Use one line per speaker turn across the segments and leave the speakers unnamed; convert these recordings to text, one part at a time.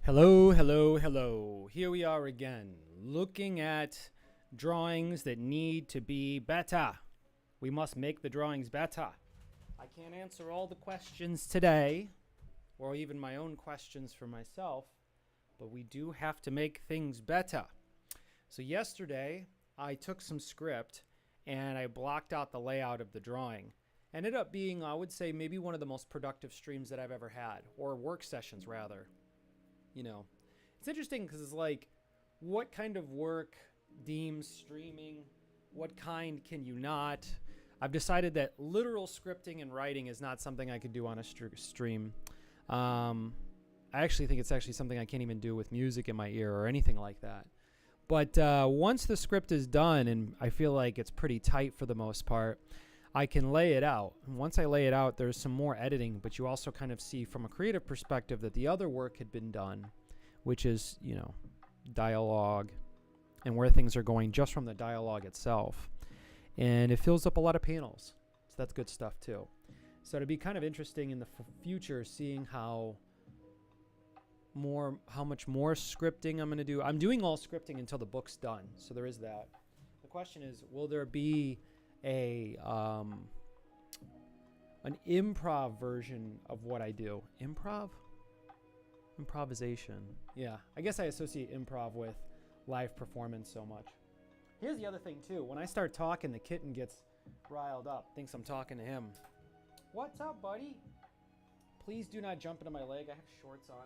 Hello, hello, hello. Here we are again, looking at drawings that need to be better. We must make the drawings better. I can't answer all the questions today, or even my own questions for myself, but we do have to make things better. So, yesterday, I took some script and I blocked out the layout of the drawing. Ended up being, I would say, maybe one of the most productive streams that I've ever had, or work sessions, rather. You know, it's interesting because it's like, what kind of work deems streaming? What kind can you not? I've decided that literal scripting and writing is not something I could do on a stream. I actually think it's actually something I can't even do with music in my ear or anything like that. But once the script is done, and I feel like it's pretty tight for the most part, I can lay it out. And once I lay it out, there's some more editing, but you also kind of see from a creative perspective that the other work had been done, which is, dialogue and where things are going just from the dialogue itself. And it fills up a lot of panels. So that's good stuff too. So it'd be kind of interesting in the future seeing how much more scripting I'm going to do. I'm doing all scripting until the book's done. So there is that. The question is, will there be an improv version of what I do? Improvisation. Yeah, I guess I associate improv with live performance so much. Here's the other thing too. When I start talking, the kitten gets riled up, thinks I'm talking to him. What's up, buddy? Please do not jump into my leg. I have shorts on.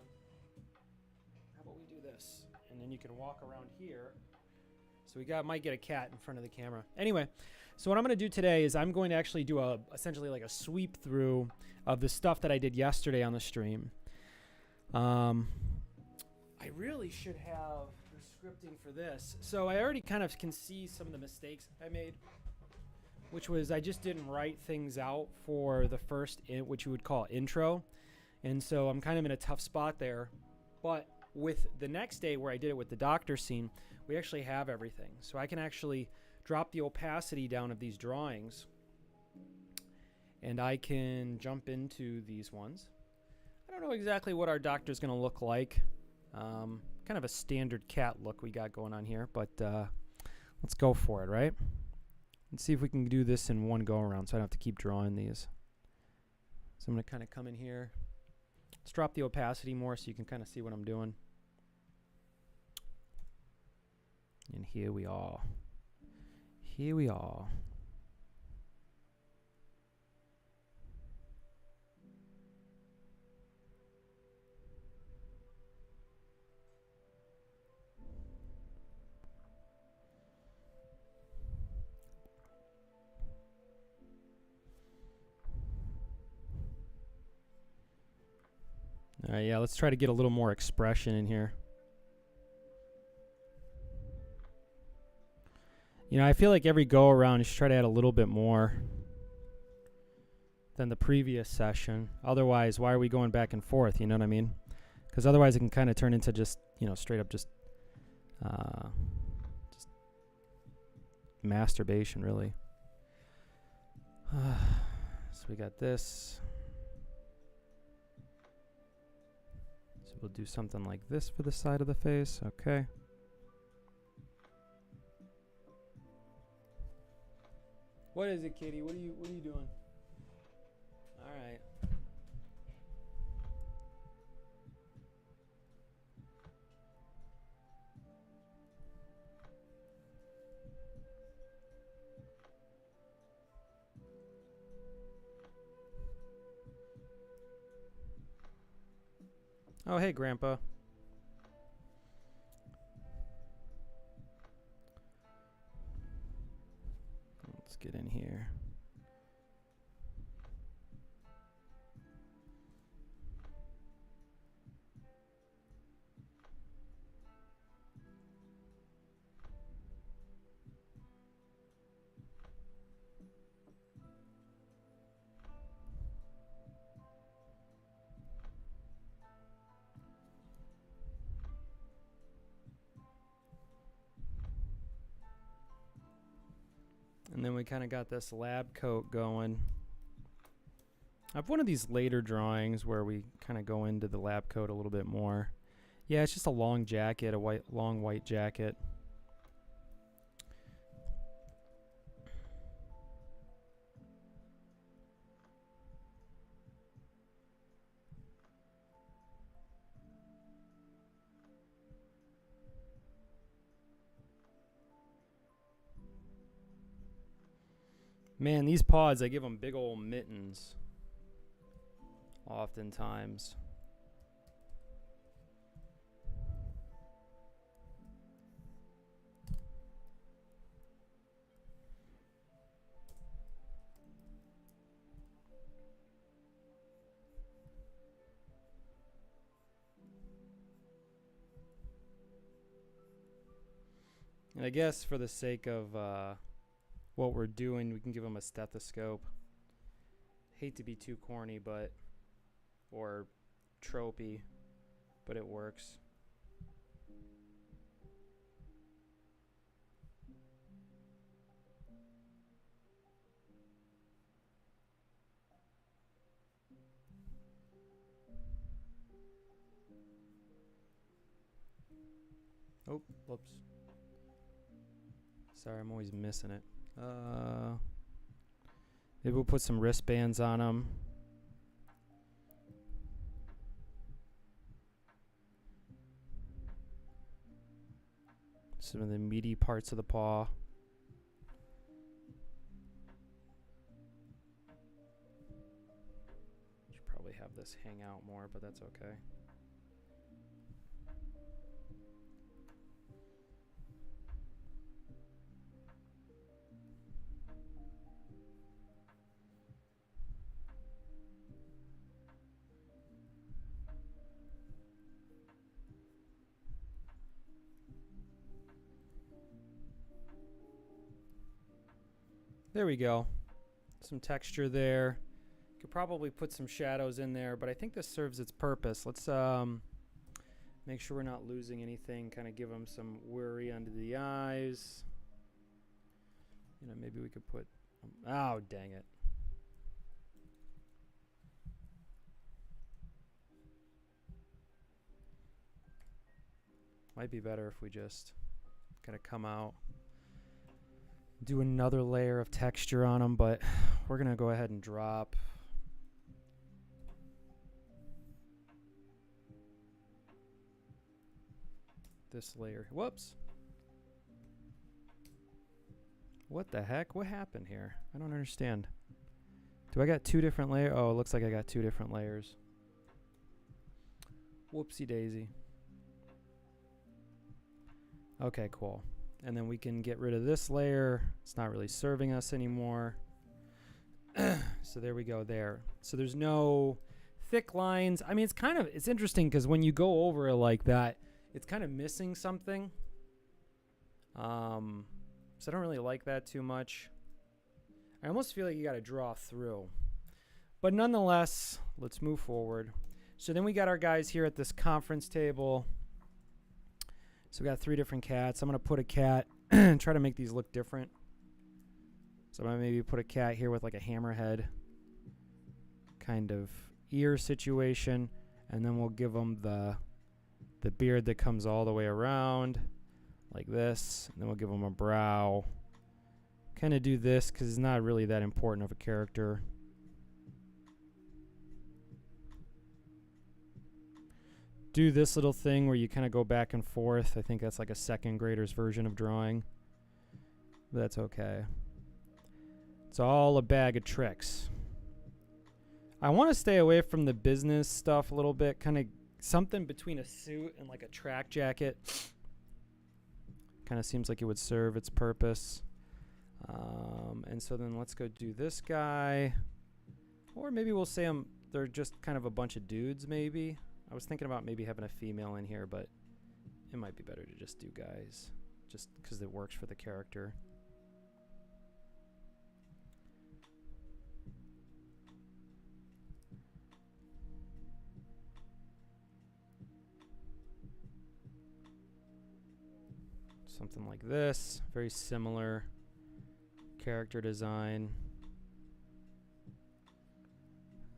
How about we do this? And then you can walk around here. So might get a cat in front of the camera. Anyway, so what I'm going to do today is I'm going to actually do essentially like a sweep through of the stuff that I did yesterday on the stream. I really should have the scripting for this. So I already kind of can see some of the mistakes I made, which was I just didn't write things out for the first, which you would call intro. And so I'm kind of in a tough spot there. But with the next day where I did it with the doctor scene, we actually have everything. So I can actually drop the opacity down of these drawings, and I can jump into these ones. I don't know exactly what our doctor's going to look like. Kind of a standard cat look we got going on here, but let's go for it, right? Let's see if we can do this in one go around so I don't have to keep drawing these. So I'm going to kind of come in here. Let's drop the opacity more so you can kind of see what I'm doing. And here we are. Here we are. All right, yeah, let's try to get a little more expression in here. I feel like every go around you should try to add a little bit more than the previous session. Otherwise, why are we going back and forth? You know what I mean? Because otherwise it can kind of turn into just, straight up just masturbation, really. So we got this. So we'll do something like this for the side of the face. Okay. What is it, kitty? What are you doing? All right. Oh, hey, Grandpa. Let's get in here. And then we kind of got this lab coat going. I have one of these later drawings where we kind of go into the lab coat a little bit more. Yeah, it's just a long jacket, a long white jacket. Man, these pods, I give them big old mittens. Oftentimes. And I guess for the sake of what we're doing, we can give them a stethoscope. Hate to be too corny, but or tropey, but it works. Oh, whoops. Sorry, I'm always missing it. Maybe we'll put some wristbands on them. Some of the meaty parts of the paw. Should probably have this hang out more, but that's okay. There we go. Some texture there. Could probably put some shadows in there, but I think this serves its purpose. Let's make sure we're not losing anything. Kind of give them some worry under the eyes. You know, maybe we could put... oh, dang it. Might be better if we just kind of come out, do another layer of texture on them, but we're going to go ahead and drop this layer. Whoops. What the heck? What happened here? I don't understand. Do I got two different layers? Oh, it looks like I got two different layers. Whoopsie daisy. Okay, cool. And then we can get rid of this layer. It's not really serving us anymore. So there we go there. So there's no thick lines. I mean, it's interesting because when you go over it like that, it's kind of missing something. So I don't really like that too much. I almost feel like you got to draw through. But nonetheless, let's move forward. So then we got our guys here at this conference table. So we got three different cats. I'm going to put a cat and try to make these look different. So I'm going to maybe put a cat here with like a hammerhead kind of ear situation. And then we'll give them the beard that comes all the way around like this. And then we'll give them a brow. Kind of do this because it's not really that important of a character. Do this little thing where you kind of go back and forth. I think that's like a second grader's version of drawing. But that's okay. It's all a bag of tricks. I want to stay away from the business stuff a little bit. Kind of something between a suit and like a track jacket. Kind of seems like it would serve its purpose. And so then let's go do this guy. Or maybe we'll say they're just kind of a bunch of dudes maybe. I was thinking about maybe having a female in here, but it might be better to just do guys, just because it works for the character. Something like this, very similar character design.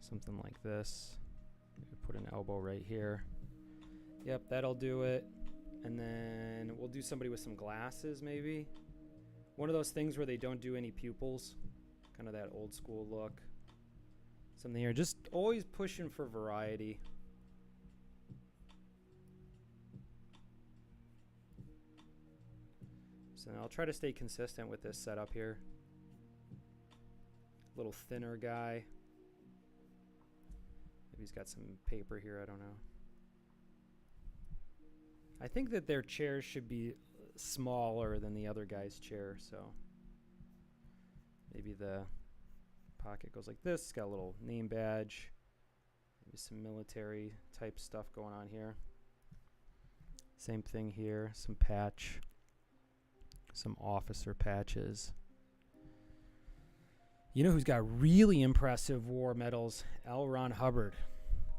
Something like this. Put an elbow right here. Yep, that'll do it. And then we'll do somebody with some glasses, maybe. One of those things where they don't do any pupils. Kind of that old school look. Something here. Just always pushing for variety. So I'll try to stay consistent with this setup here. Little thinner guy. Maybe he's got some paper here, I don't know. I think that their chairs should be smaller than the other guy's chair, so maybe the pocket goes like this. It's got a little name badge. Maybe some military type stuff going on here. Same thing here, some patch. Some officer patches. You know who's got really impressive war medals? L. Ron Hubbard.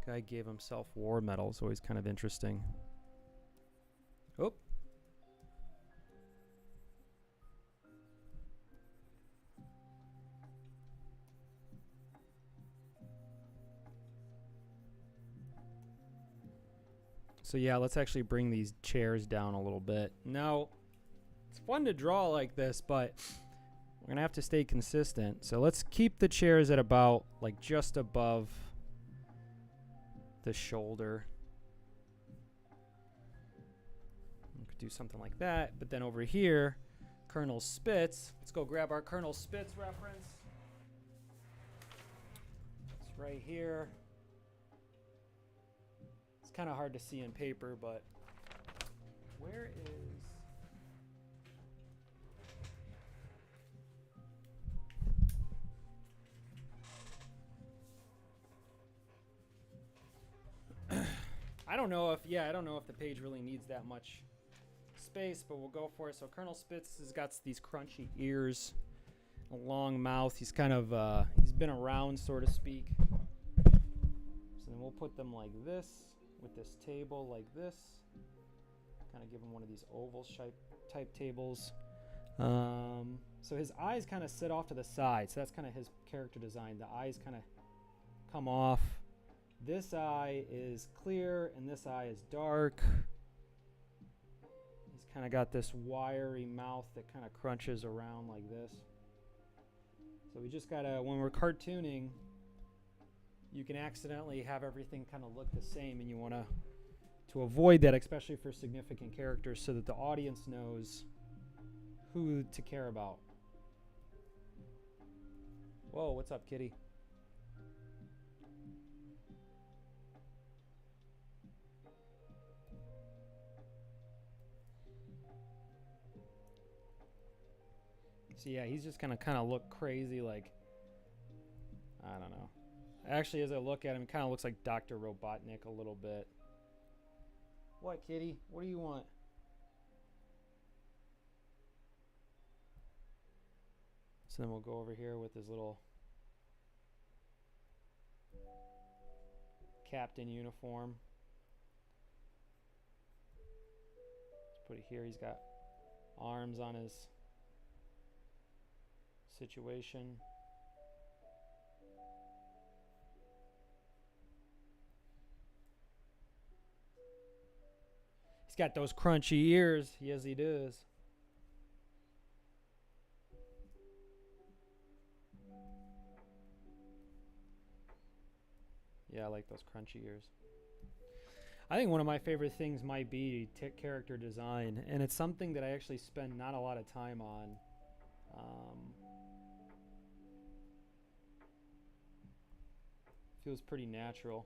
Guy gave himself war medals. Always kind of interesting. Oh. So yeah, let's actually bring these chairs down a little bit. Now, it's fun to draw like this, but we're gonna have to stay consistent. So let's keep the chairs at about like just above the shoulder. We could do something like that, but then over here, Colonel Spitz. Let's go grab our Colonel Spitz reference. It's right here. It's kind of hard to see in paper, but where is... I don't know if the page really needs that much space, but we'll go for it. So Colonel Spitz has got these crunchy ears, a long mouth. He's kind of, he's been around, so to speak. So then we'll put them like this, with this table like this. Kind of give him one of these oval type tables. So his eyes kind of sit off to the side. So that's kind of his character design. The eyes kind of come off. This eye is clear and this eye is dark. He's kind of got this wiry mouth that kind of crunches around like this. So we just gotta, when we're cartooning, you can accidentally have everything kind of look the same, and you want to avoid that, especially for significant characters, so that the audience knows who to care about. Whoa, what's up, kitty? So yeah, he's just gonna kind of look crazy, like, I don't know. Actually, as I look at him, it kind of looks like Dr. Robotnik a little bit. What, kitty? What do you want? So then we'll go over here with his little captain uniform. Let's put it here. He's got arms on his situation. He's got those crunchy ears. Yes, he does. Yeah, I like those crunchy ears. I think one of my favorite things might be character design, and it's something that I actually spend not a lot of time on. Feels pretty natural.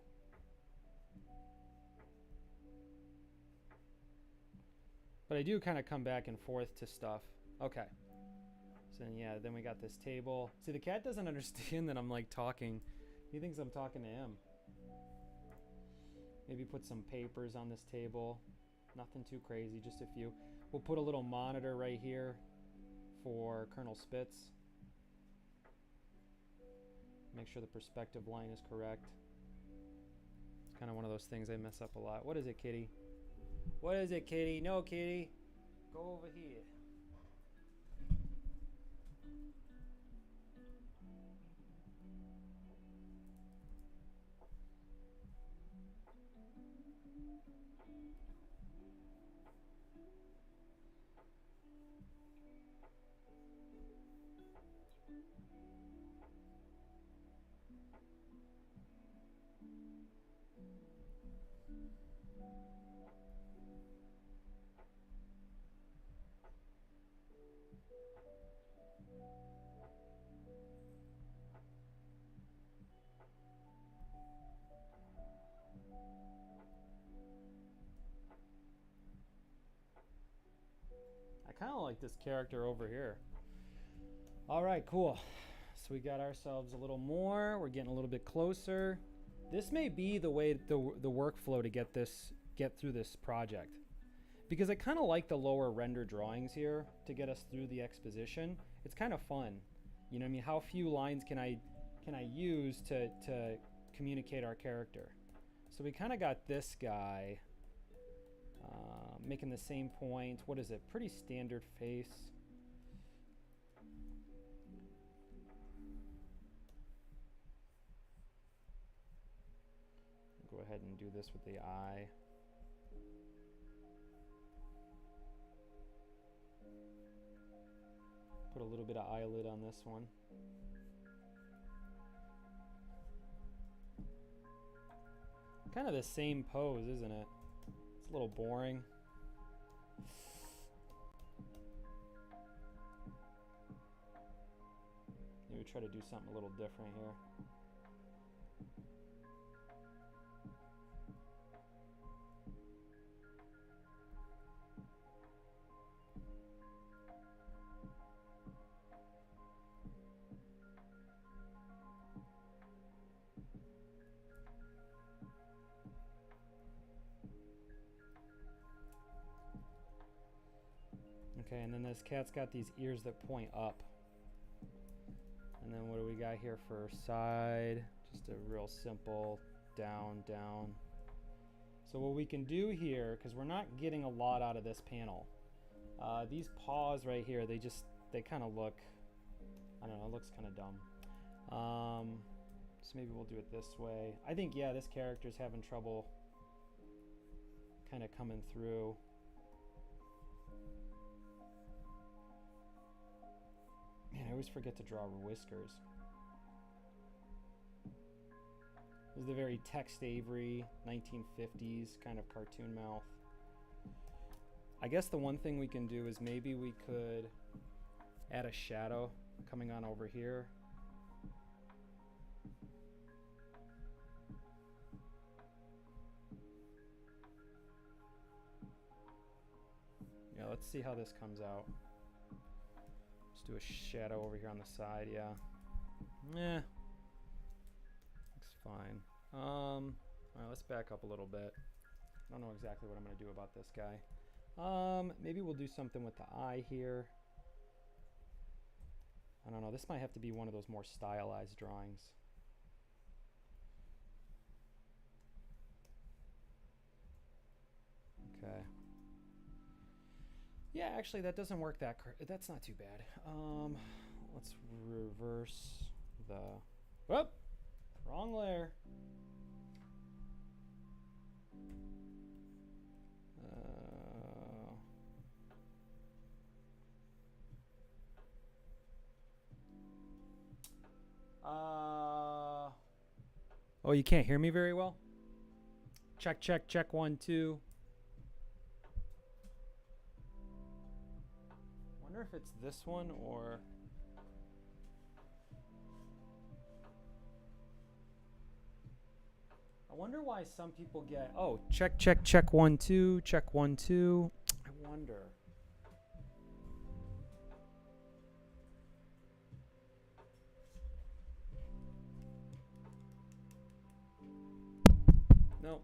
But I do kind of come back and forth to stuff. Okay. So then, yeah, then we got this table. See, the cat doesn't understand that I'm like talking. He thinks I'm talking to him. Maybe put some papers on this table. Nothing too crazy, just a few. We'll put a little monitor right here for Colonel Spitz. Make sure the perspective line is correct. It's kind of one of those things I mess up a lot. What is it, kitty? What is it, kitty? No, kitty. Go over here. kind of like this character over here. All right, cool. So we got ourselves a little more. We're getting a little bit closer. This may be the way, the workflow to get through this project. Because I kind of like the lower render drawings here to get us through the exposition. It's kind of fun. You know what I mean? How few lines can I use to communicate our character? So we kind of got this guy making the same point. What is it? Pretty standard face. Go ahead and do this with the eye. Put a little bit of eyelid on this one. Kind of the same pose, isn't it? It's a little boring. Maybe try to do something a little different here. Okay, and then this cat's got these ears that point up. And then what do we got here for side? Just a real simple down, down. So what we can do here, because we're not getting a lot out of this panel, these paws right here, they kind of look, I don't know, it looks kind of dumb. So maybe we'll do it this way. I think, yeah, this character's having trouble kind of coming through. Man, I always forget to draw whiskers. This is the very Tex Avery 1950s kind of cartoon mouth. I guess the one thing we can do is maybe we could add a shadow coming on over here. Yeah, let's see how this comes out. Let's do a shadow over here on the side, yeah. Looks fine. All right, let's back up a little bit. I don't know exactly what I'm gonna do about this guy. Maybe we'll do something with the eye here. I don't know, this might have to be one of those more stylized drawings. Okay. Yeah, actually, that doesn't work that's not too bad. Let's reverse the... Whoop! Wrong layer. Oh, you can't hear me very well? Check, check, check, 1, 2. Wonder if it's this one or... I wonder why some people get... Oh, check, check, check, 1, 2, check, 1, 2. I wonder. No.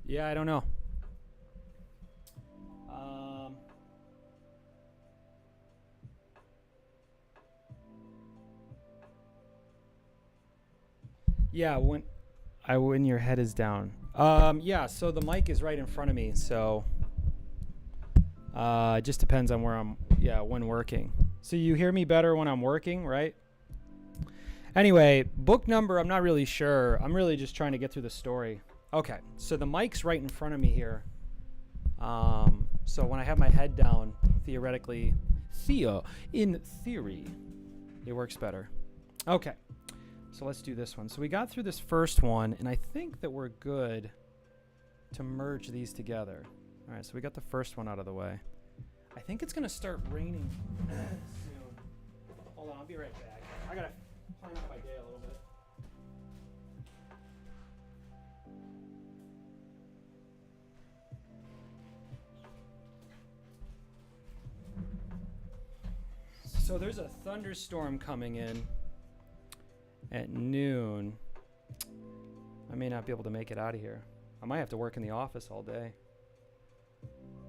Yeah, I don't know. Yeah, when your head is down. Yeah, so the mic is right in front of me, so it just depends on where I'm, when working. So you hear me better when I'm working, right? Anyway, book number, I'm not really sure. I'm really just trying to get through the story. Okay, so the mic's right in front of me here. So when I have my head down, theoretically, in theory, it works better. Okay. So let's do this one. So we got through this first one, and I think that we're good to merge these together. All right, so we got the first one out of the way. I think it's going to start raining soon. Hold on, I'll be right back. I got to plan out my day a little bit. So there's a thunderstorm coming in at noon. I may not be able to make it out of here. I might have to work in the office all day.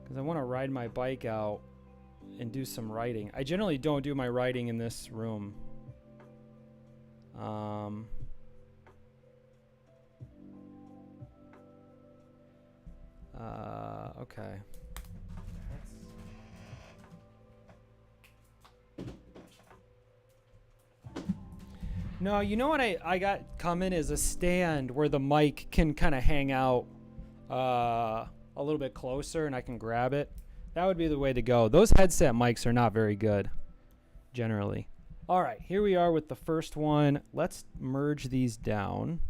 Because I want to ride my bike out and do some writing. I generally don't do my writing in this room. Okay. No, you know what I got coming is a stand where the mic can kind of hang out a little bit closer and I can grab it. That would be the way to go. Those headset mics are not very good, generally. All right, here we are with the first one. Let's merge these down.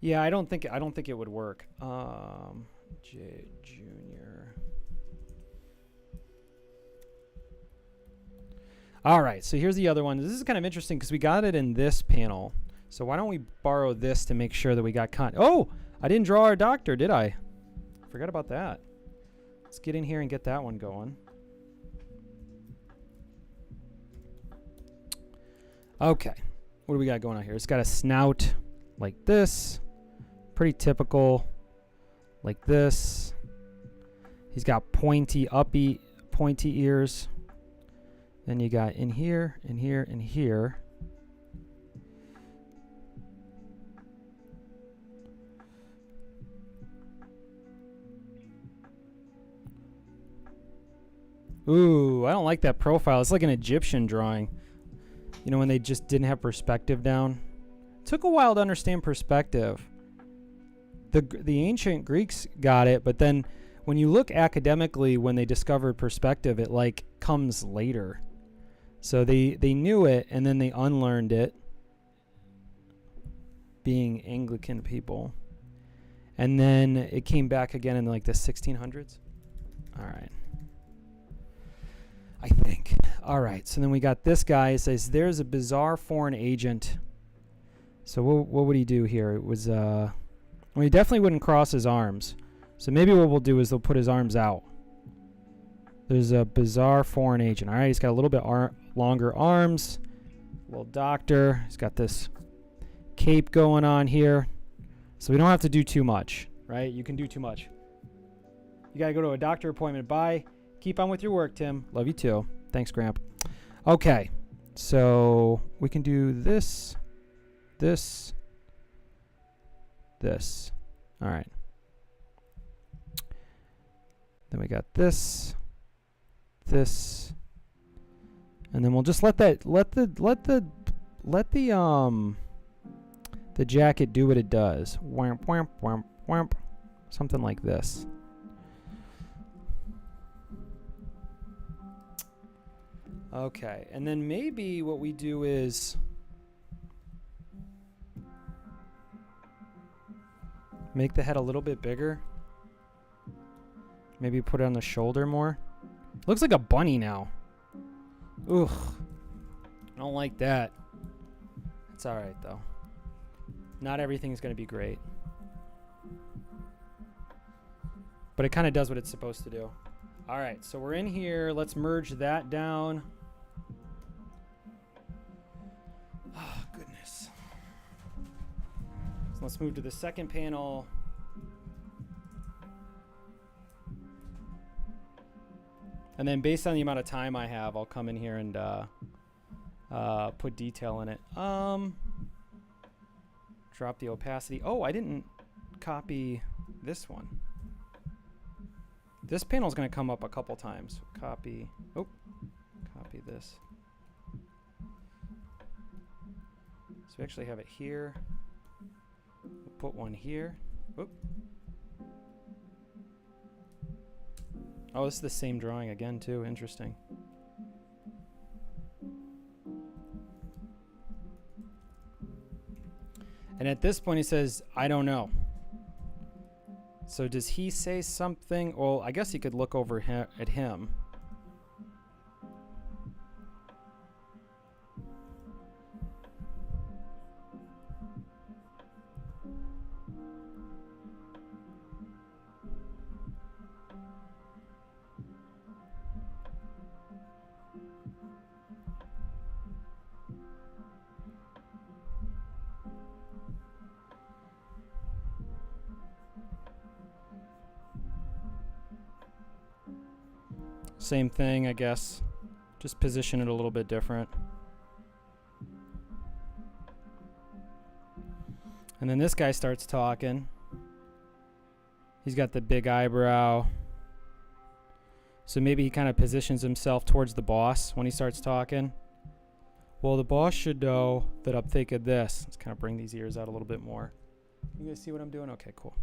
Yeah, I don't think it would work. J Junior. All right, so here's the other one. This is kind of interesting because we got it in this panel. So why don't we borrow this to make sure that we got Oh, I didn't draw our doctor, did I? Forgot about that. Let's get in here and get that one going. Okay, what do we got going on here? It's got a snout like this. Pretty typical, like this. He's got pointy ears. Then you got in here, in here, and here. Ooh, I don't like that profile. It's like an Egyptian drawing. You know, when they just didn't have perspective down. Took a while to understand perspective. The ancient Greeks got it, but then when you look academically, when they discovered perspective, it like comes later. So they knew it, and then they unlearned it, being Anglican people. And then it came back again in like the 1600s. All right. I think. All right, so then we got this guy. It says, there's a bizarre foreign agent. So what would he do here? It was, well, he definitely wouldn't cross his arms. So maybe what we'll do is they'll put his arms out. There's a bizarre foreign agent. All right, he's got a little bit longer arms. Little doctor. He's got this cape going on here. So we don't have to do too much, right? You can do too much. You got to go to a doctor appointment. Bye. Keep on with your work, Tim. Love you too. Thanks, Gramp. Okay, so we can do this, this, this. All right. Then we got this, this, and then we'll just let the jacket do what it does. Whamp, whamp, whamp, whamp. Something like this. Okay, and then maybe what we do is make the head a little bit bigger. Maybe put it on the shoulder more. Looks like a bunny now. Ugh. I don't like that. It's alright though. Not everything's gonna be great. But it kind of does what it's supposed to do. Alright, so we're in here. Let's merge that down. Oh, goodness. So let's move to the second panel. And then based on the amount of time I have, I'll come in here and put detail in it. Drop the opacity. Oh, I didn't copy this one. This panel is going to come up a couple times. Copy. Oh, copy this. So we actually have it here. We'll put one here. Oop. Oh, this is the same drawing again, too. Interesting. And at this point, he says, I don't know. So does he say something? Well, I guess he could look over at him. Same thing, I guess. Just position it a little bit different. And then this guy starts talking. He's got the big eyebrow. So maybe he kind of positions himself towards the boss when he starts talking. Well, the boss should know that I'm thinking this. Let's kind of bring these ears out a little bit more. You guys see what I'm doing? Okay, cool.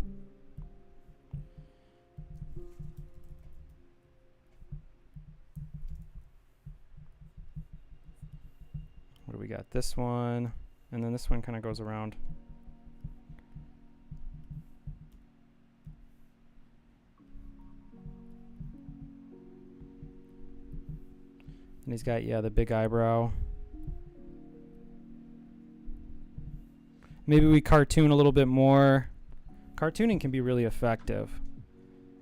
What do we got? This one. And then this one kind of goes around. And he's got, yeah, the big eyebrow. Maybe we cartoon a little bit more. Cartooning can be really effective.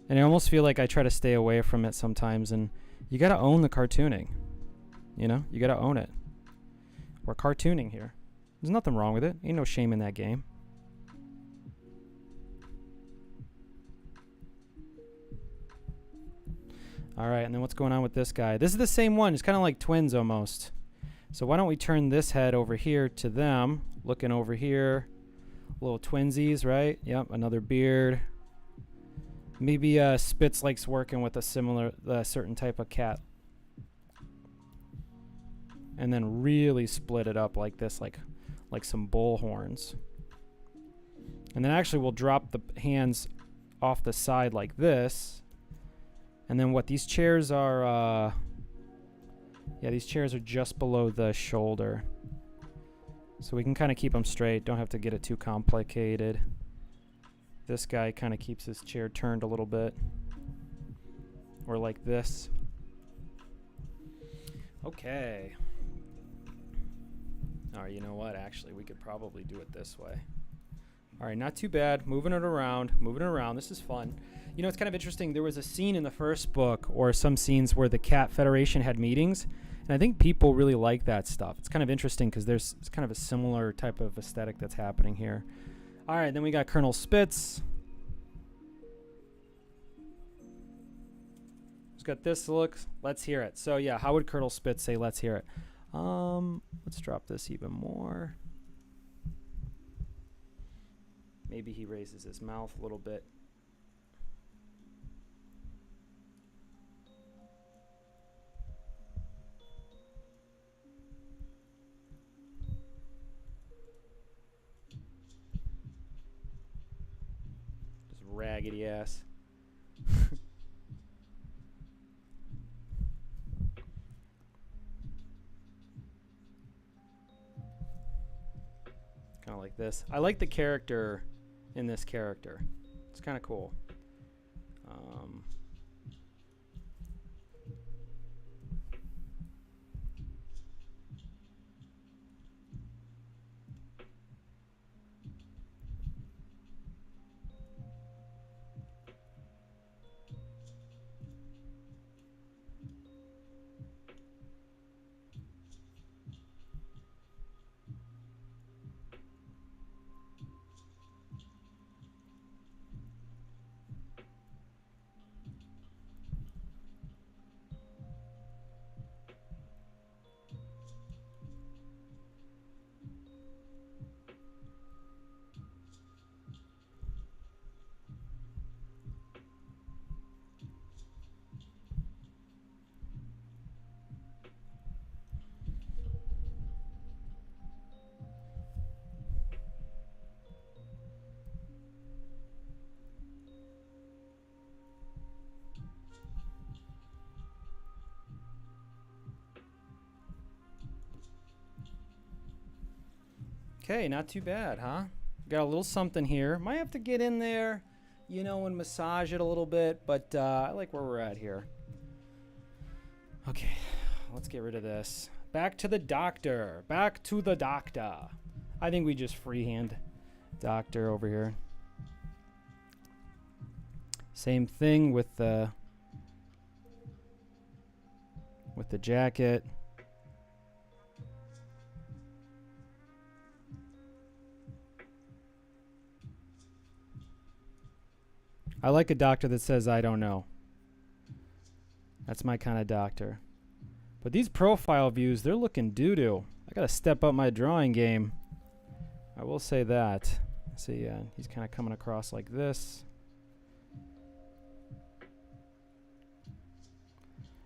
And I almost feel like I try to stay away from it sometimes. And you got to own the cartooning. You know? You got to own it. We're cartooning here. There's nothing wrong with it. Ain't no shame in that game. All right, and then what's going on with this guy? This is the same one. It's kind of like twins almost. So why don't we turn this head over here to them, looking over here. Little twinsies, right? Yep, another beard. Maybe Spitz likes working with a similar, certain type of cat. And then really split it up like this, like some bull horns. And then actually we'll drop the hands off the side like this. And then what these chairs are, yeah, these chairs are just below the shoulder. So we can kind of keep them straight. Don't have to get it too complicated. This guy kind of keeps his chair turned a little bit. Or like this. Okay. All right, you know what? Actually, we could probably do it this way. All right, not too bad. Moving it around. This is fun. You know, it's kind of interesting. There was a scene in the first book, or some scenes where the Cat Federation had meetings, and I think people really like that stuff. It's kind of interesting because it's kind of a similar type of aesthetic that's happening here. All right, then we got Colonel Spitz. He's got this look. Let's hear it. So yeah, how would Colonel Spitz say let's hear it? Let's drop this even more. Maybe he raises his mouth a little bit. Just raggedy ass. Kind of like this. I like the character in this character. It's kind of cool. Okay, not too bad, huh? Got a little something here. Might have to get in there, you know, and massage it a little bit, but I like where we're at here. Okay, let's get rid of this. Back to the doctor. Back to the doctor. I think we just freehand doctor over here. Same thing with the jacket. I like a doctor that says, I don't know. That's my kind of doctor. But these profile views, they're looking doo-doo. I gotta step up my drawing game. I will say that. See, he's kind of coming across like this.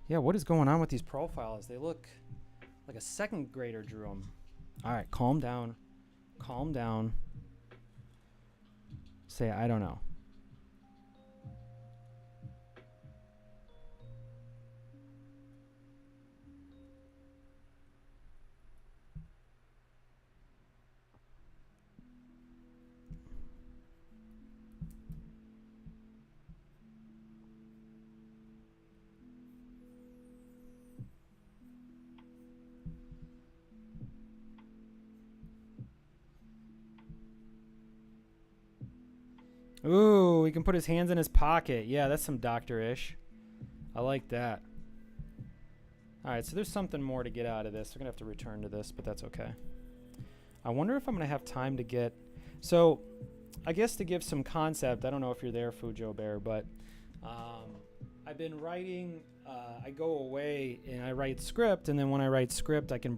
Yeah, what is going on with these profiles? They look like a second grader drew them. All right, calm down. Calm down. Say, I don't know. Ooh, he can put his hands in his pocket. Yeah, that's some doctor-ish. I like that. All right, so there's something more to get out of this. We're going to have to return to this, but that's okay. I wonder if I'm going to have time to get... So, I guess to give some concept, I don't know if you're there, Fujo Bear, but I've been writing... I go away and I write script, and then when I write script, I can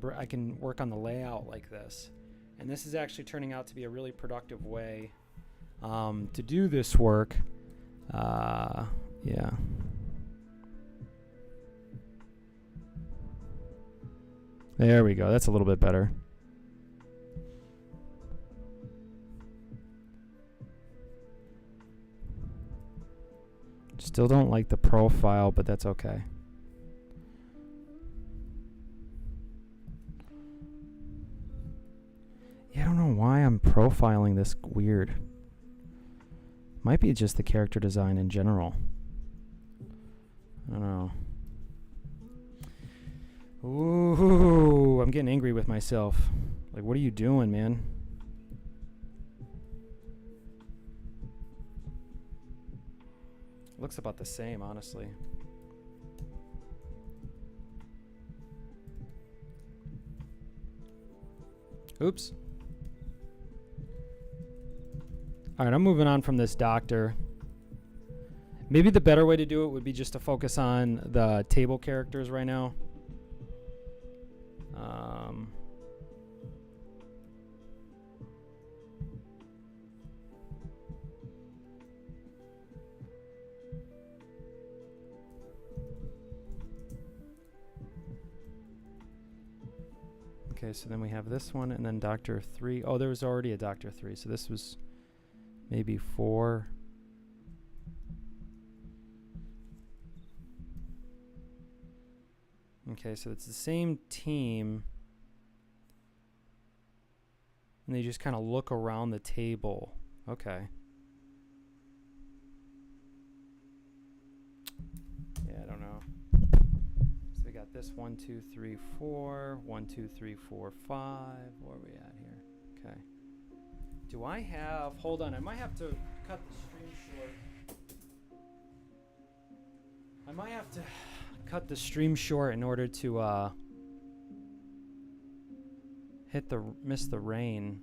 work on the layout like this. And this is actually turning out to be a really productive way to do this work. Yeah. There we go. That's a little bit better. Still don't like the profile, but that's okay. Yeah, I don't know why I'm profiling this weird. Might be just the character design in general. I don't know. Ooh, I'm getting angry with myself. Like, what are you doing, man? Looks about the same, honestly. Oops. All right, I'm moving on from this doctor. Maybe the better way to do it would be just to focus on the table characters right now. Okay, so then we have this one, and then Doctor 3. Oh, there was already a Doctor 3, so this was maybe 4. Okay, so it's the same team. And they just kind of look around the table. Okay. Yeah, I don't know. So we got this 1, 2, 3, 4. 1, 2, 3, 4, 5. Where are we at here? Okay. Do I have... Hold on, I might have to cut the stream short. I might have to cut the stream short in order to miss the rain.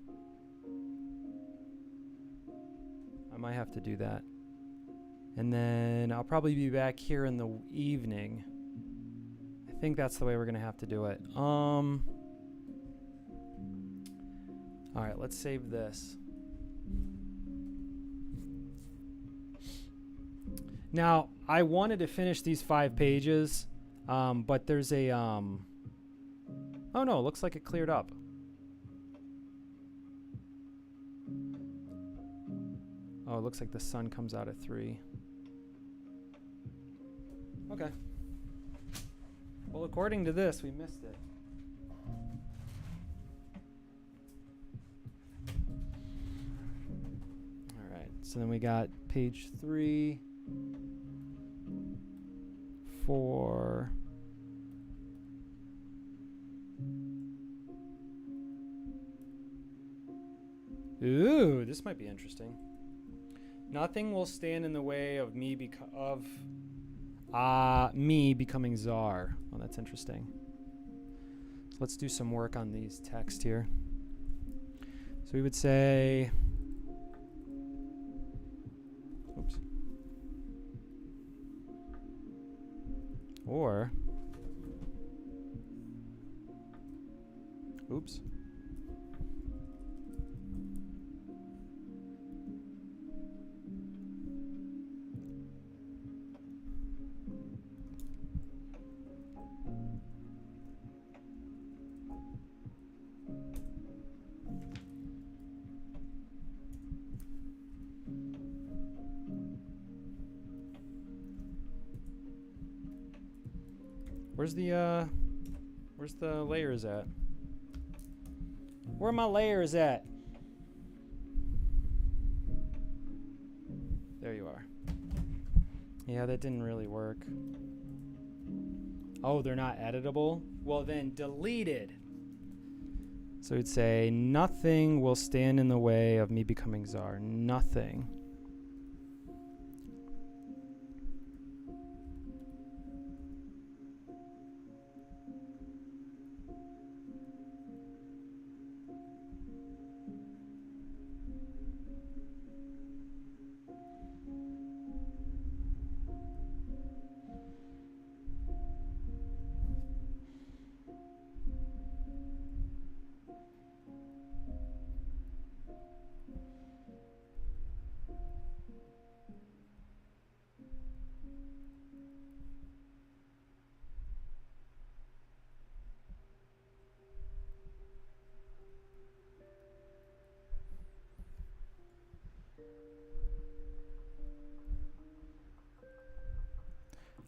I might have to do that. And then I'll probably be back here in the evening. I think that's the way we're going to have to do it. All right, let's save this. Now, I wanted to finish these 5 pages, but there's a... oh no, it looks like it cleared up. Oh, it looks like the sun comes out at 3. Okay. Well, according to this, we missed it. All right, so then we got page 3, 4. Ooh, this might be interesting. Nothing will stand in the way of me me becoming czar. Oh, that's interesting. So let's do some work on these text here. So we would say, oops. Or, oops. Where's the layers at? Where are my layers at? There you are. Yeah, that didn't really work. Oh, they're not editable? Well, then deleted. So we'd say, nothing will stand in the way of me becoming czar. Nothing.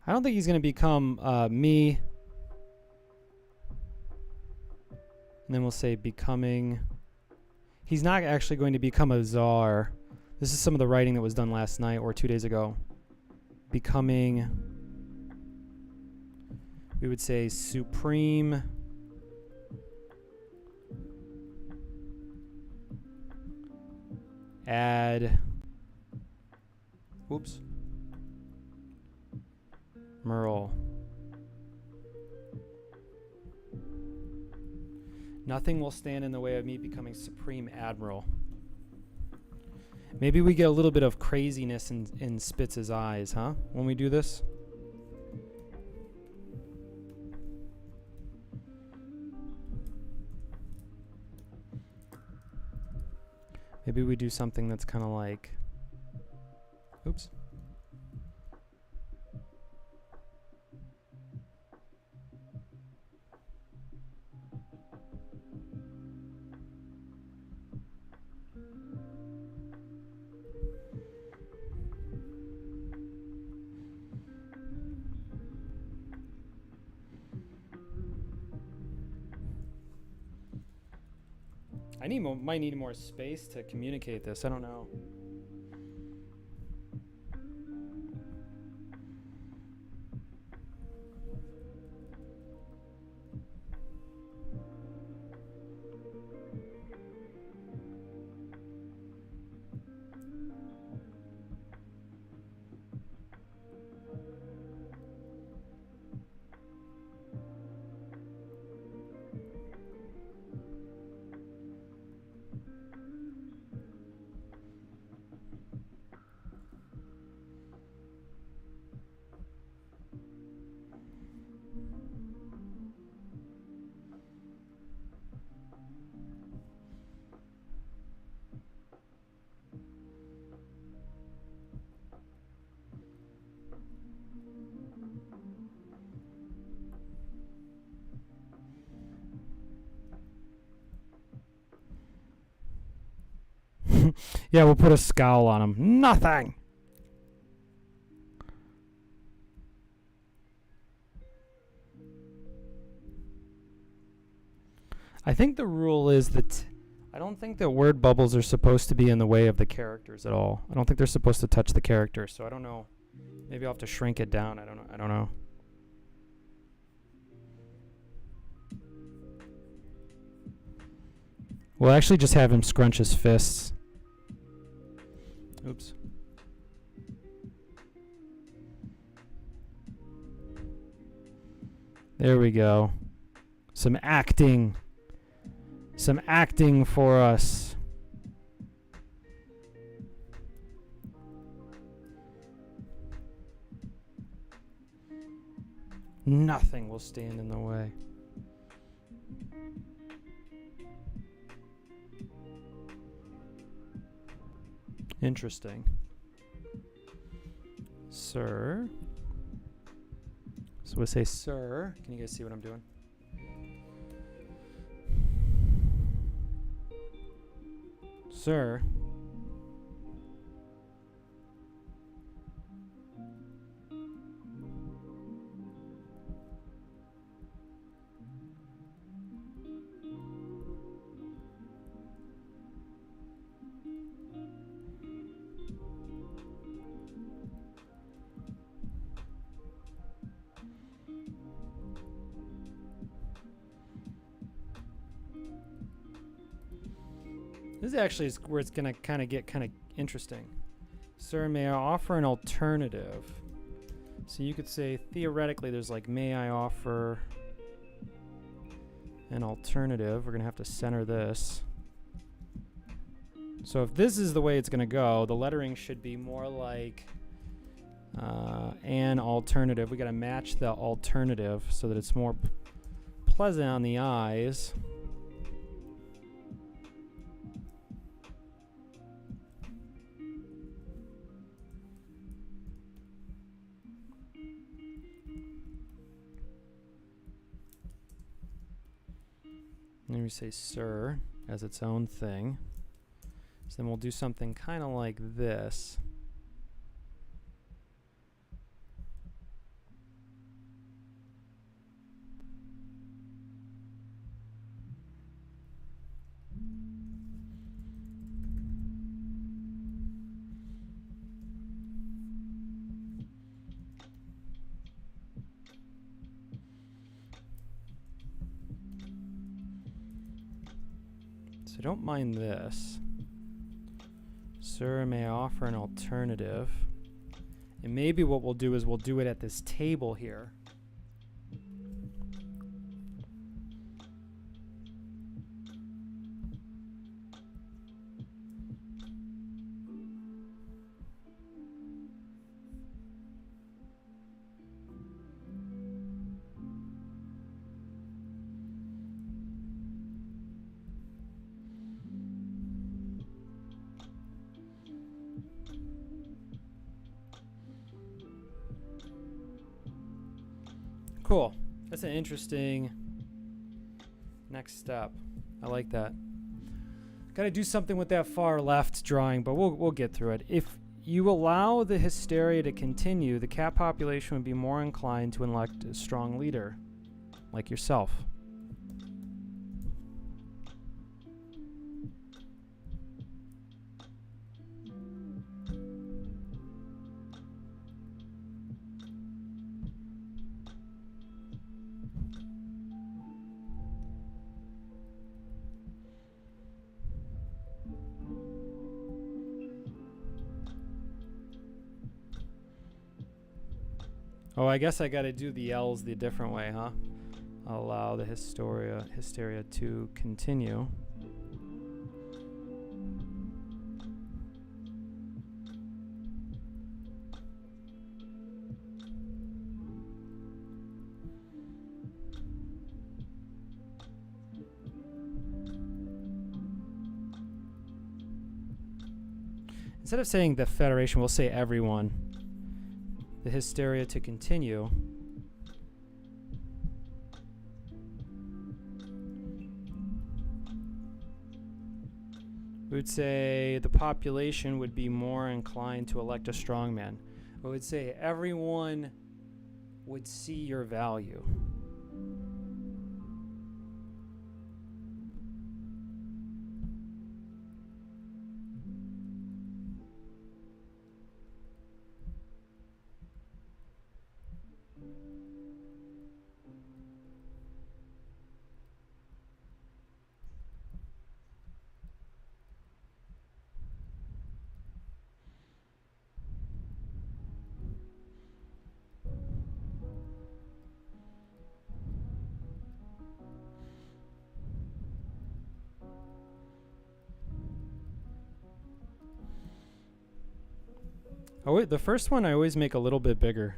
I don't think he's going to become me. And then we'll say becoming. He's not actually going to become a czar. This is some of the writing that was done last night or 2 days ago. Becoming. We would say supreme. Oops. Merle. Nothing will stand in the way of me becoming Supreme Admiral. Maybe we get a little bit of craziness in Spitz's eyes, huh? When we do this? Maybe we do something that's kind of like... Oops. Might need more space to communicate this. I don't know. Yeah, we'll put a scowl on him. Nothing. I think the rule is that I don't think that word bubbles are supposed to be in the way of the characters at all. I don't think they're supposed to touch the characters, so I don't know. Maybe I'll have to shrink it down. I don't know. We'll actually just have him scrunch his fists. Oops. There we go. Some acting. Some acting for us. Nothing will stand in the way. Interesting. Sir. So we'll say sir. Can you guys see what I'm doing? Sir. This actually is where it's going to kind of get kind of interesting. Sir, may I offer an alternative? So you could say, theoretically, there's like, may I offer an alternative? We're going to have to center this. So if this is the way it's going to go, the lettering should be more like an alternative. We got to match the alternative so that it's more pleasant on the eyes. Then we say sir as its own thing. So then we'll do something kind of like this. So don't mind this. Sir, may I offer an alternative? And maybe what we'll do is we'll do it at this table here. Cool. That's an interesting next step. I like that. Got to do something with that far left drawing, but we'll get through it. If you allow the hysteria to continue, the cat population would be more inclined to elect a strong leader, like yourself. Oh, I guess I got to do the L's the different way, huh? Allow the hysteria to continue. Instead of saying the Federation, we'll say everyone. The hysteria to continue. We would say the population would be more inclined to elect a strongman. We would say everyone would see your value. Oh, wait, the first one I always make a little bit bigger.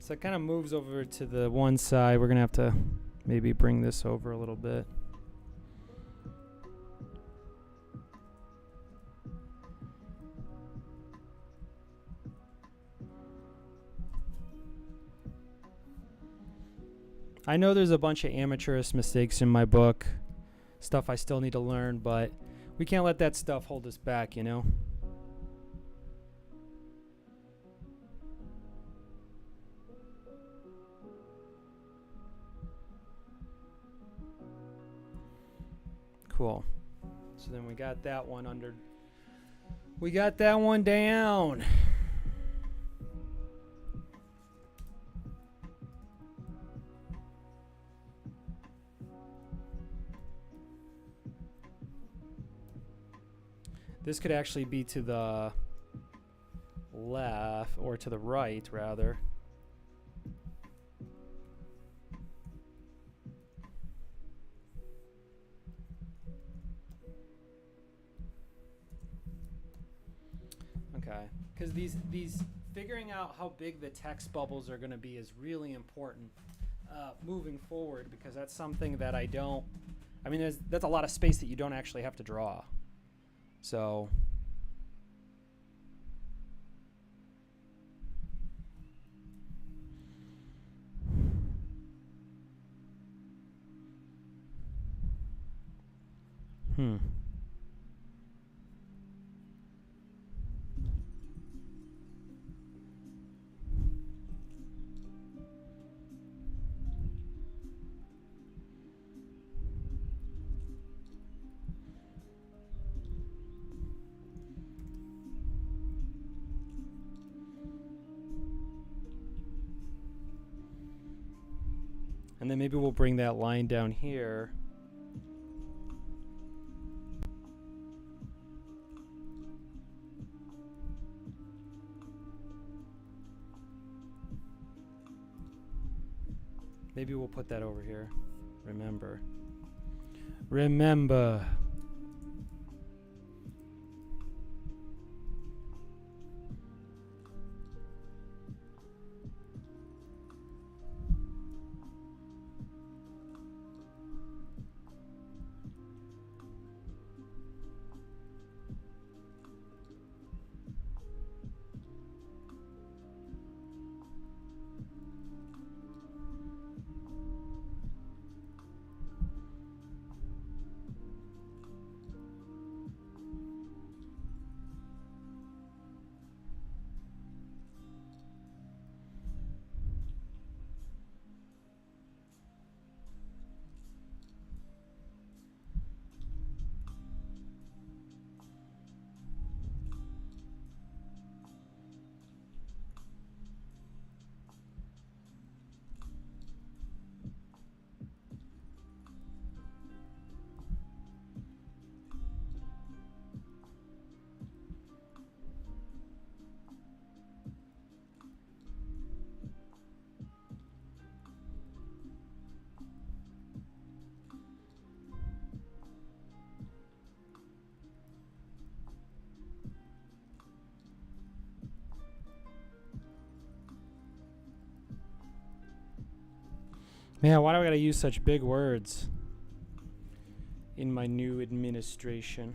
So it kind of moves over to the one side. We're going to have to maybe bring this over a little bit. I know there's a bunch of amateurish mistakes in my book, stuff I still need to learn, but we can't let that stuff hold us back, you know? Cool. So then we got that one under. We got that one down. This could actually be to the left, or to the right, rather. Okay, because these figuring out how big the text bubbles are going to be is really important moving forward, because that's something that I don't. I mean, that's a lot of space that you don't actually have to draw. So and then maybe we'll bring that line down here. Maybe we'll put that over here. Remember. Remember. Man, why do I gotta use such big words in my new administration?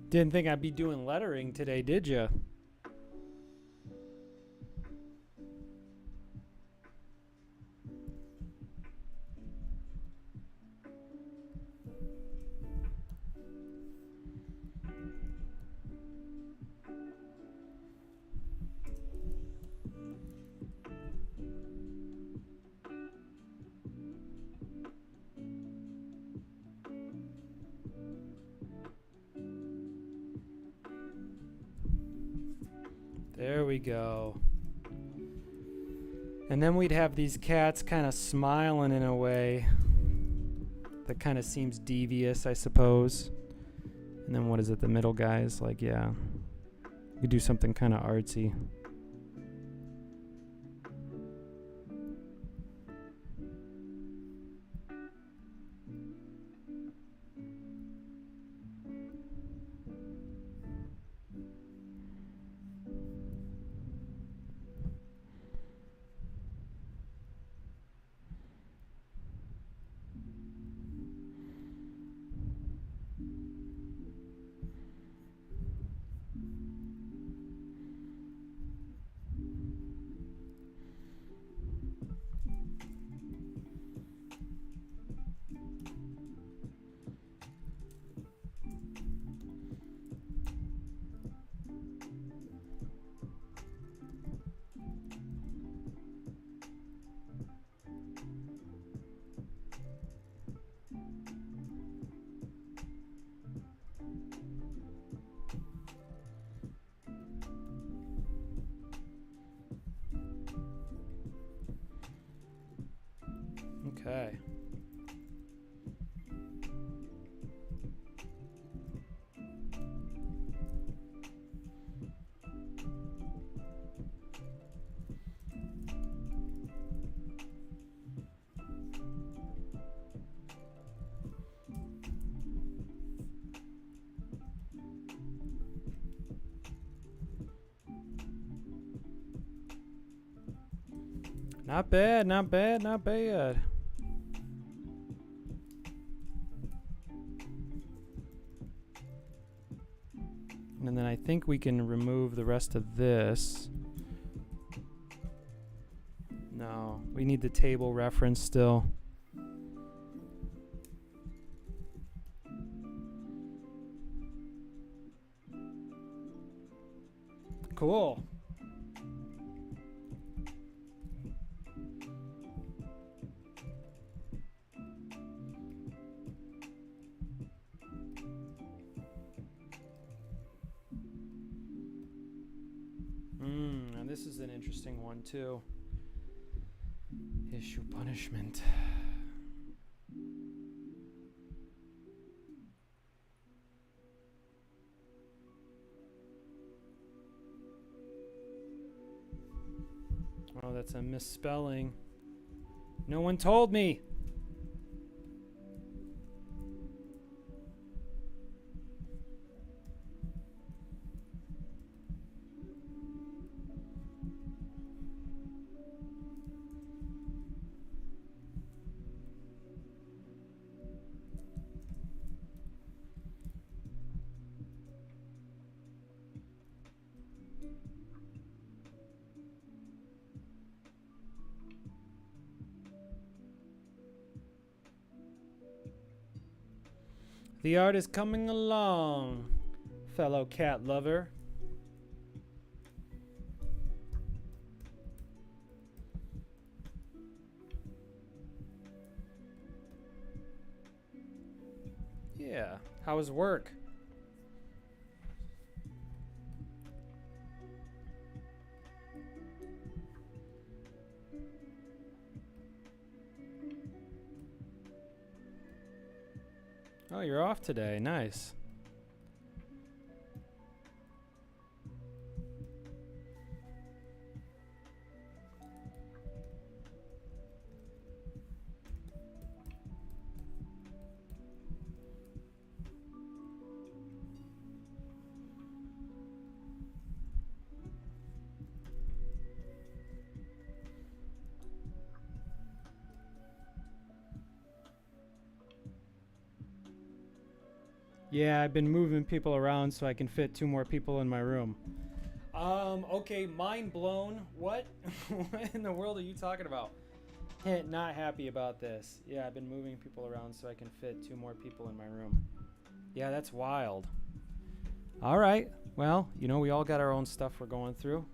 Didn't think I'd be doing lettering today, did you? There we go. And then we'd have these cats kind of smiling in a way that kind of seems devious, I suppose. And then what is it, the middle guy is like, yeah, you do something kind of artsy. Okay. Not bad, not bad, not bad. And then I think we can remove the rest of this. No, we need the table reference still. Cool. And this is an interesting one too. Issue punishment. Oh, that's a misspelling. No one told me. The art is coming along, fellow cat lover. Yeah, how was work? Oh, you're off today. Nice. Yeah, I've been moving people around so I can fit 2 more people in my room. Okay, mind blown. What? What in the world are you talking about? Not happy about this. Yeah, I've been moving people around so I can fit 2 more people in my room. Yeah, that's wild. All right. Well, you know, we all got our own stuff we're going through.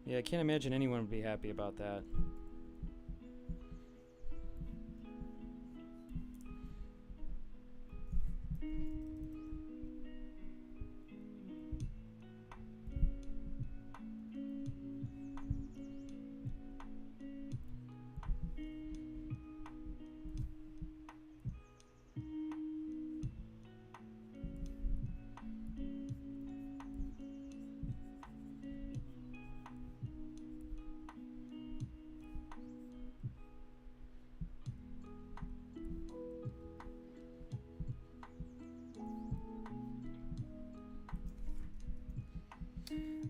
Yeah, I can't imagine anyone would be happy about that.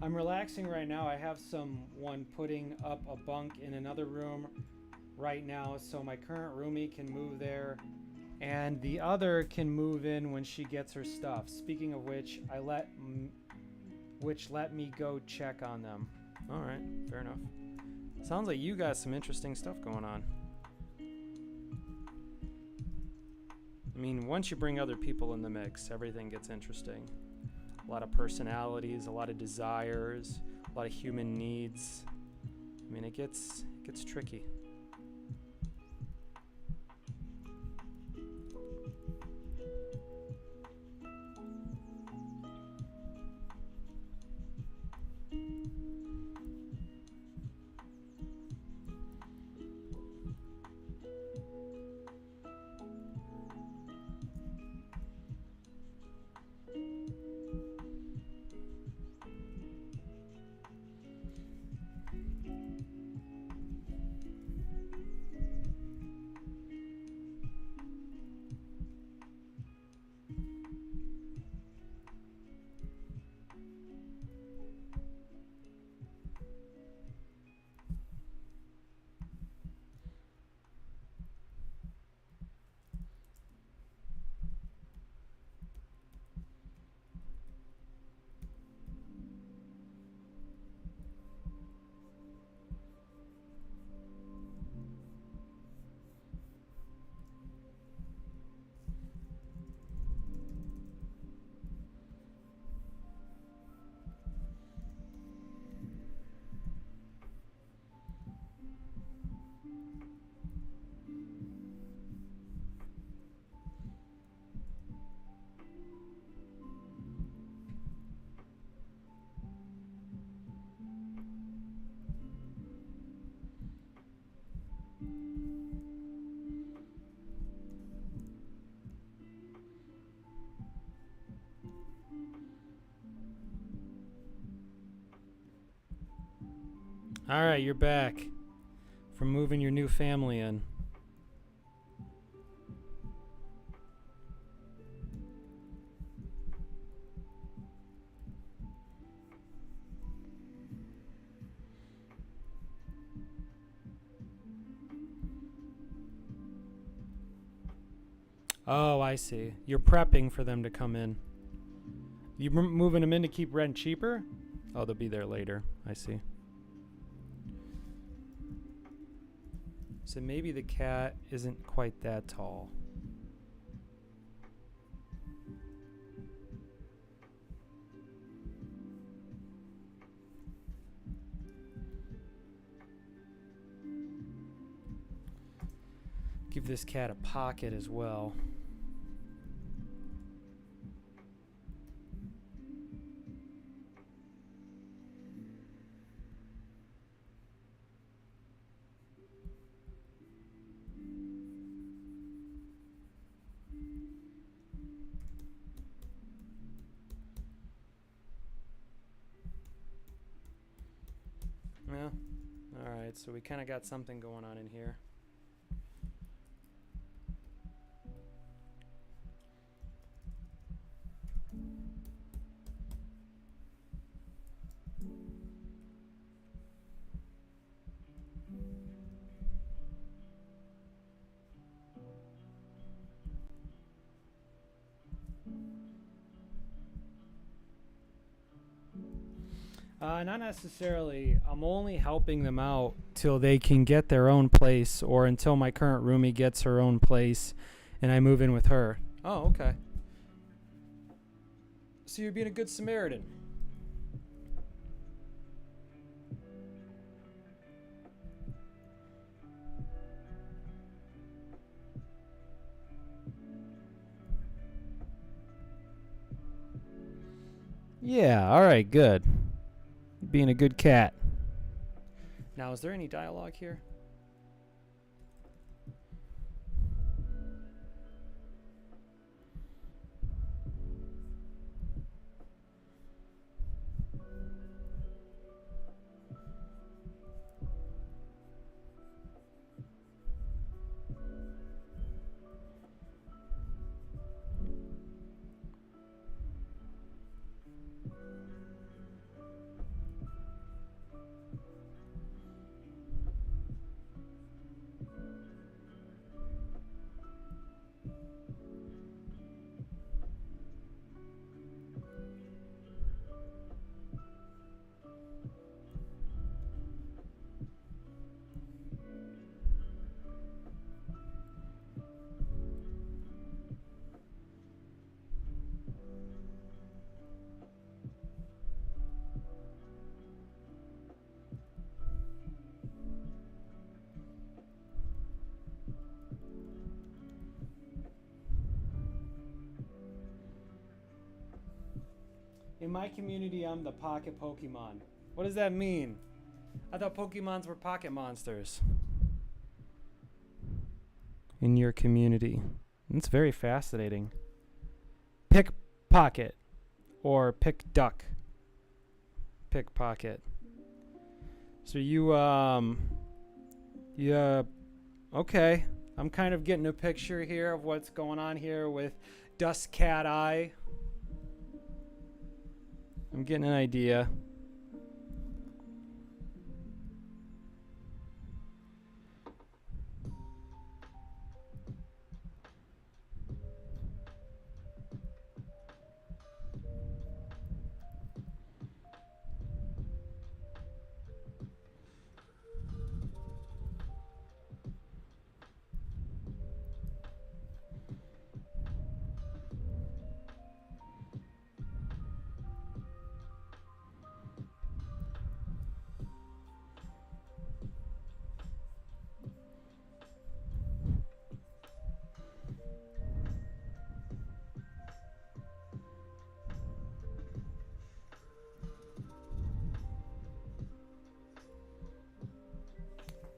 I'm relaxing right now. I have someone putting up a bunk in another room right now, so my current roomie can move there, and the other can move in when she gets her stuff. Speaking of which, let me go check on them. All right, fair enough. Sounds like you got some interesting stuff going on. I mean, once you bring other people in the mix, everything gets interesting. A lot of personalities, a lot of desires, a lot of human needs. I mean, it gets tricky. All right, you're back from moving your new family in. Oh, I see. You're prepping for them to come in. You moving them in to keep rent cheaper? Oh, they'll be there later. I see. So maybe the cat isn't quite that tall. Give this cat a pocket as well. Alright, so we kind of got something going on in here. Not necessarily. I'm only helping them out till they can get their own place, or until my current roomie gets her own place and I move in with her. Oh, okay. So you're being a good Samaritan. Yeah, alright, good. Being a good cat. Now, is there any dialogue here? In my community, I'm the pocket Pokemon. What does that mean? I thought Pokemons were pocket monsters. In your community. It's very fascinating. Pickpocket. Or pick-duck. Pickpocket. So you, yeah, okay. I'm kind of getting a picture here of what's going on here with Dust Cat Eye. I'm getting an idea.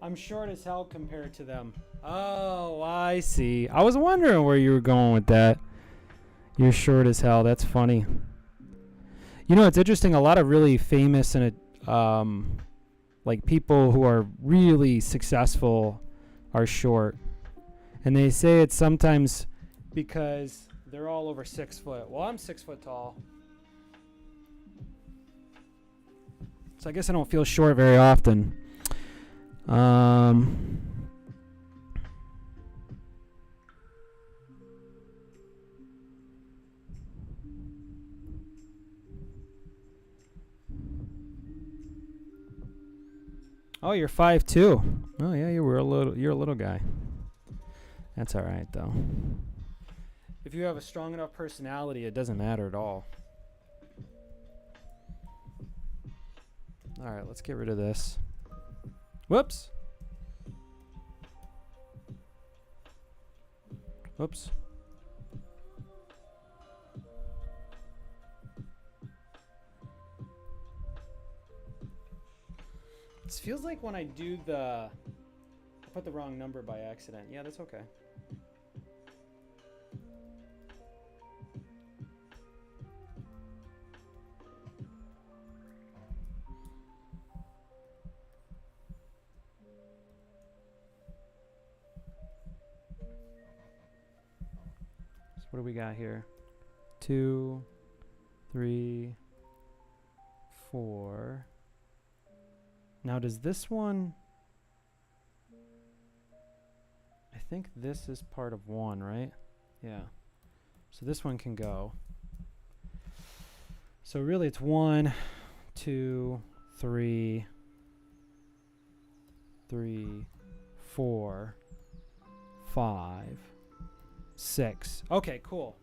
I'm short as hell compared to them. Oh, I see. I was wondering where you were going with that. You're short as hell. That's funny. You know, it's interesting. A lot of really famous and like people who are really successful are short, and they say it's sometimes because they're all over 6 foot. Well, I'm 6 foot tall, so I guess I don't feel short very often. Oh, you're 5'2". Oh yeah, you're a little guy. That's all right though. If you have a strong enough personality, it doesn't matter at all. All right, let's get rid of this. Whoops. Whoops. It feels like when I do I put the wrong number by accident. Yeah, that's okay. What do we got here? 2, 3, 4. Now does this one... I think this is part of 1, right? Yeah. So this one can go. So really it's 1, 2, 3, 4, 5, 6. Okay, cool.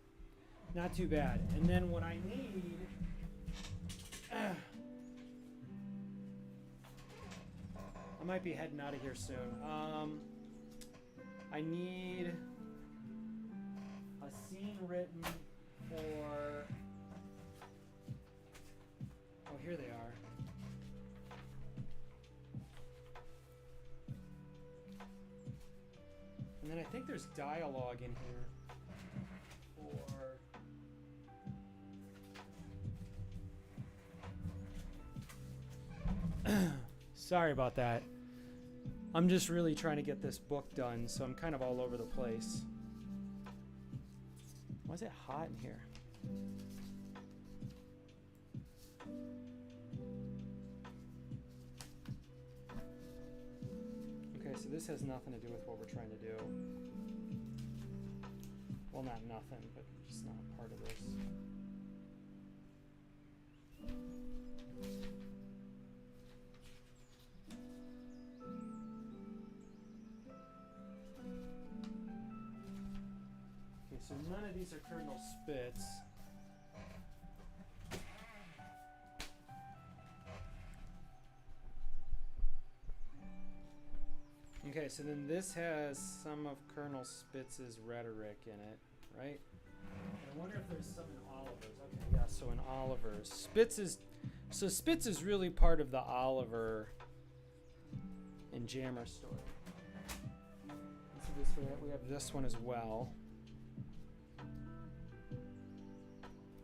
Not too bad. And then what I need... I might be heading out of here soon. I need a scene written for... Oh, here they are. And then I think there's dialogue in here for... Sorry about that. I'm just really trying to get this book done, so I'm kind of all over the place. Why is it hot in here? Okay, so this has nothing to do with what we're trying to do. Well, not nothing, but just not part of this. So none of these are Colonel Spitz. Okay, so then this has some of Colonel Spitz's rhetoric in it, right? I wonder if there's some in Oliver's. Okay, yeah, so in Oliver's. Spitz is really part of the Oliver and Jammer story. And so this we have this one as well.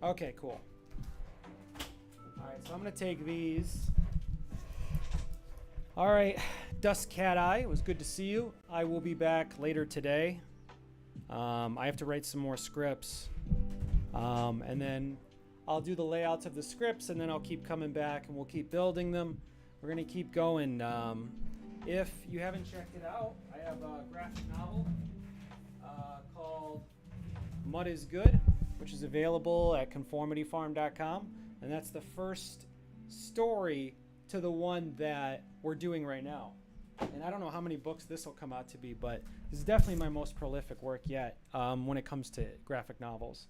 Okay, cool. Alright, so I'm going to take these. Alright, Dust Cat Eye, it was good to see you. I will be back later today. I have to write some more scripts. And then I'll do the layouts of the scripts, and then I'll keep coming back, and we'll keep building them. We're going to keep going. If you haven't checked it out, I have a graphic novel called Mud is Good, which is available at conformityfarm.com, and that's the first story to the one that we're doing right now. And I don't know how many books this will come out to be, but this is definitely my most prolific work yet when it comes to graphic novels.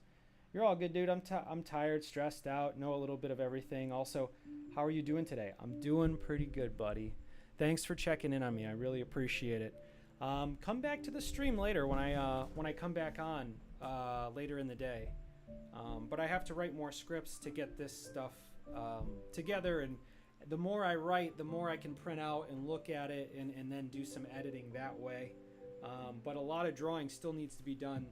You're all good, dude. I'm tired, stressed out, know a little bit of everything. Also, how are you doing today? I'm doing pretty good, buddy. Thanks for checking in on me. I really appreciate it. Come back to the stream later when I come back on later in the day. But I have to write more scripts to get this stuff together, and the more I write, the more I can print out and look at it and then do some editing that way. But a lot of drawing still needs to be done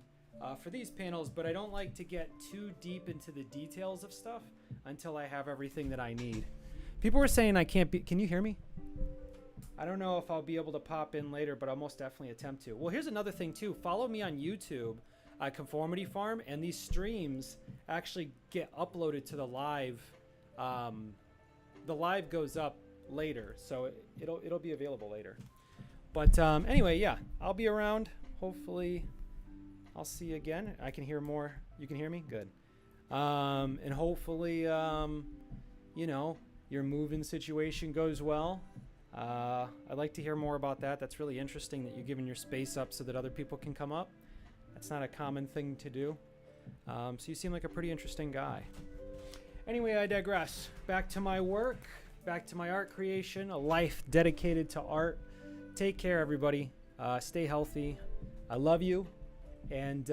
for these panels, but I don't like to get too deep into the details of stuff until I have everything that I need. People were saying I can't be... Can you hear me? I don't know if I'll be able to pop in later, but I'll most definitely attempt to. Well, here's another thing too. Follow me on YouTube, Conformity Farm, and these streams actually get uploaded to the live. The live goes up later, so it'll be available later. But anyway, yeah, I'll be around. Hopefully, I'll see you again. I can hear more. You can hear me? Good. And hopefully, you know, your moving situation goes well. I'd like to hear more about that. That's really interesting that you're giving your space up so that other people can come up. That's not a common thing to do. So you seem like a pretty interesting guy. Anyway, I digress. Back to my work, back to my art creation, a life dedicated to art. Take care, everybody. Stay healthy. I love you. And